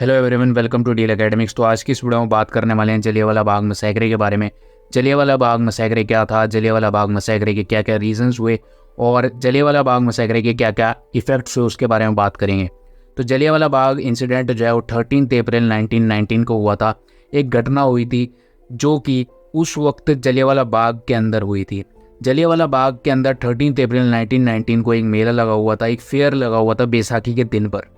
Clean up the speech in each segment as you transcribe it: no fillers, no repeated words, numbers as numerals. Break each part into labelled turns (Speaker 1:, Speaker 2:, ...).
Speaker 1: Hello everyone, welcome to Deal Academics. तो आज की इस वीडियो में बात करने वाले हैं जलियांवाला बाग मसैकरे के बारे में। जलियांवाला बाग मसैकरे क्या था, जलियांवाला बाग मसैकरे के क्या क्या रीजंस हुए और जलियांवाला बाग मसैकरे के क्या क्या इफेक्ट्स हुए उसके बारे में बात करेंगे। तो जलियांवाला बाग इंसिडेंट जो है वो 13 अप्रैल 1919 को हुआ था। एक घटना हुई थी जो कि उस वक्त जलियांवाला बाग के अंदर हुई थी। जलियांवाला बाग के अंदर 13 अप्रैल 1919 को एक मेला लगा हुआ था, एक फेयर लगा हुआ था बैसाखी के दिन पर,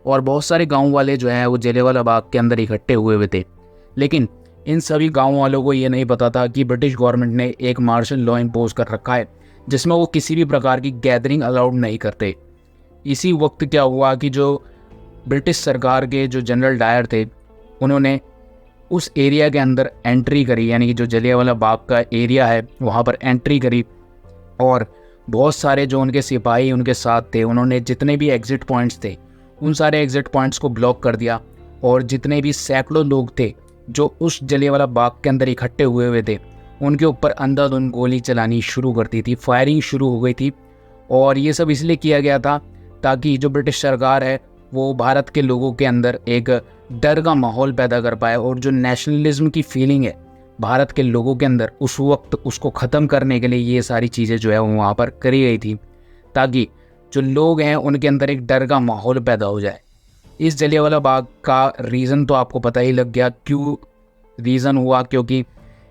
Speaker 1: और बहुत सारे गांव वाले जो हैं वो जलियांवाला बाग के अंदर इकट्ठे हुए हुए थे। लेकिन इन सभी गांव वालों को ये नहीं पता था कि ब्रिटिश गवर्नमेंट ने एक मार्शल लॉ इम्पोज कर रखा है जिसमें वो किसी भी प्रकार की गैदरिंग अलाउड नहीं करते। इसी वक्त क्या हुआ कि जो ब्रिटिश सरकार के जो जनरल डायर थे उन्होंने उस एरिया के अंदर एंट्री करी, यानी कि जो जलियांवाला बाग का एरिया है वहाँ पर एंट्री करी, और बहुत सारे जो उनके सिपाही उनके साथ थे उन्होंने जितने भी एग्जिट पॉइंट्स थे उन सारे एग्जिट पॉइंट्स को ब्लॉक कर दिया। और जितने भी सैकड़ों लोग थे जो उस जलियांवाला बाग के अंदर इकट्ठे हुए हुए थे उनके ऊपर अंधाधुंध गोली चलानी शुरू कर दी थी, फायरिंग शुरू हो गई थी। और ये सब इसलिए किया गया था ताकि जो ब्रिटिश सरकार है वो भारत के लोगों के अंदर एक डर का माहौल पैदा कर पाए, और जो नेशनलिज्म की फीलिंग है भारत के लोगों के अंदर उस वक्त उसको ख़त्म करने के लिए ये सारी चीज़ें जो है वो वहाँ पर करी गई थी, ताकि जो लोग हैं उनके अंदर एक डर का माहौल पैदा हो जाए। इस जलियांवाला बाग का रीज़न तो आपको पता ही लग गया क्यों रीज़न हुआ, क्योंकि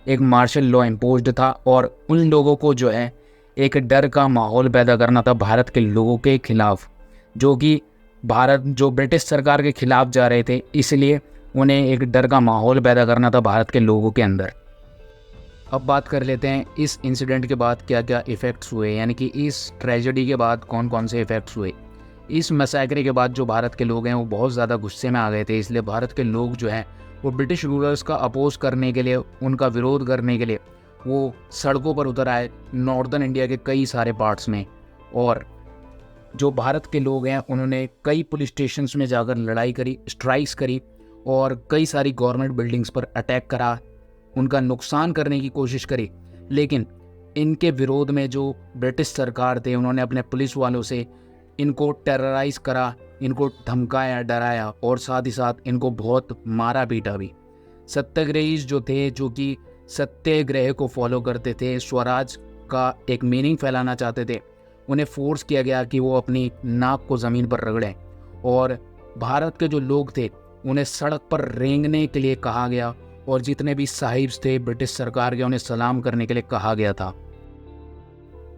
Speaker 1: एक मार्शल लॉ इम्पोज्ड था और उन लोगों को जो है एक डर का माहौल पैदा करना था भारत के लोगों के खिलाफ, जो कि भारत जो ब्रिटिश सरकार के खिलाफ जा रहे थे, इसलिए उन्हें एक डर का माहौल पैदा करना था भारत के लोगों के अंदर। अब बात कर लेते हैं इस इंसिडेंट के बाद क्या क्या इफ़ेक्ट्स हुए, यानी कि इस ट्रेजेडी के बाद कौन कौन से इफ़ेक्ट्स हुए। इस मसैकरे के बाद जो भारत के लोग हैं वो बहुत ज़्यादा गुस्से में आ गए थे, इसलिए भारत के लोग जो हैं वो ब्रिटिश रूलर्स का अपोज करने के लिए, उनका विरोध करने के लिए वो सड़कों पर उतर आए नॉर्दर्न इंडिया के कई सारे पार्ट्स में। और जो भारत के लोग हैं उन्होंने कई पुलिस स्टेशंस में जाकर लड़ाई करी, स्ट्राइक्स करी, और कई सारी गवर्नमेंट बिल्डिंग्स पर अटैक करा, उनका नुकसान करने की कोशिश करी। लेकिन इनके विरोध में जो ब्रिटिश सरकार थे उन्होंने अपने पुलिस वालों से इनको टेरराइज करा, इनको धमकाया, डराया, और साथ ही साथ इनको बहुत मारा पीटा भी। सत्याग्रहीज जो थे, जो कि सत्याग्रह को फॉलो करते थे, स्वराज का एक मीनिंग फैलाना चाहते थे, उन्हें फोर्स किया गया कि वो अपनी नाक को ज़मीन पर रगड़ें। और भारत के जो लोग थे उन्हें सड़क पर रेंगने के लिए कहा गया, और जितने भी साहिब्स थे ब्रिटिश सरकार के उन्हें सलाम करने के लिए कहा गया था,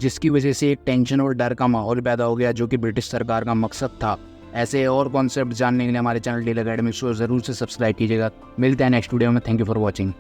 Speaker 1: जिसकी वजह से एक टेंशन और डर का माहौल पैदा हो गया जो कि ब्रिटिश सरकार का मकसद था। ऐसे और कॉन्सेप्ट जानने के लिए हमारे चैनल डील एकेडमिक्स को ज़रूर से सब्सक्राइब कीजिएगा। मिलते हैं नेक्स्ट वीडियो में। Thank you for watching.